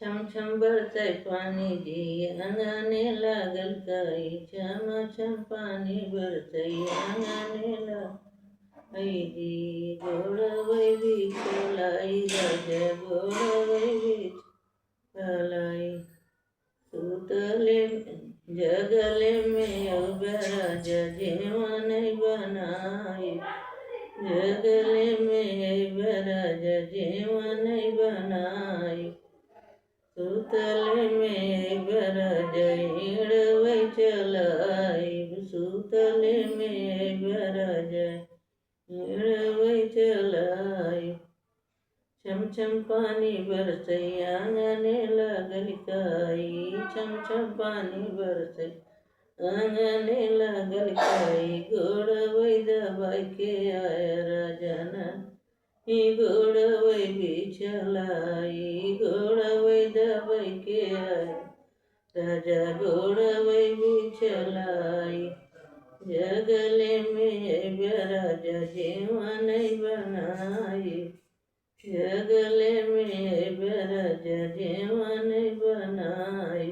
छम छम बरसै पानी जी आंगने लागल काई। छम छम पानी बरसै आंगने लागल जी। गोड़वै बिछलाई राजा गोड़वै बिछलाई। सुतले जगले में अब राजा जेवन बनाई। जगले में अब राजा जेवन बनाई। सुतले में राजा हिड़वै चलाई। सुतले में राजा हिड़वै चलाई। छम छम पानी बरसै आंगने लागल काई। छम छम पानी बरसै आंगने लागल काई। गोड़वै दबाई के आया राजा गोड़वै बिछलाई। गोड़वै दबाई के आया राजा गोड़वै बिछलाई। जगले में राजा जेवन बनाई। जगले में राजा जेवन बनाई।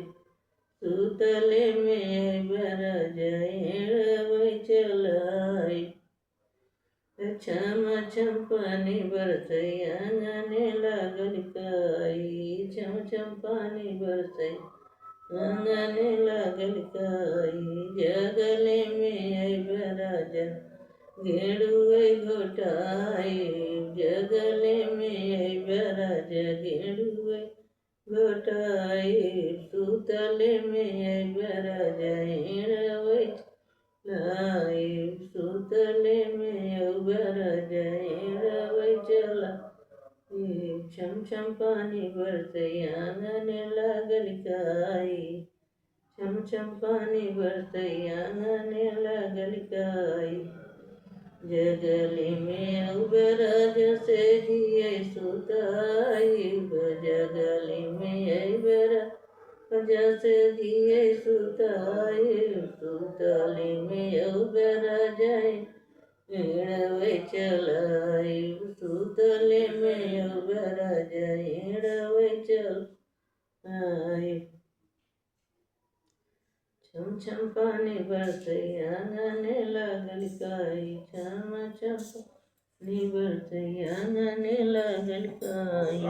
सुतले में राजा हिड़वै चलाई। छम छम पानी बरसै आंगने लागल काई। छम छम पानी बरसै आंगने लागल काई। जगले में राजा गेड़ुवै घोटाई। जगले में राजा गेड़ुवै घोटाई। सुतले में राजा हिड़वै चलाई। सुतले में राजा हिड़वै चलाई। छम छम पानी बरसै आंगने लागल काई। छम छम पानी बरसै आंगने लागल काई। जगले में राजा से दिए सुताई। जगले में राजा से दिए सुताई। सुतले में राजा हिड़वै चलाई। सुतले में राजा हिड़वै चलाई। छम छम पानी बरसै आंगने लागल काई। छम छम पानी बरसै आंगने लागल काई।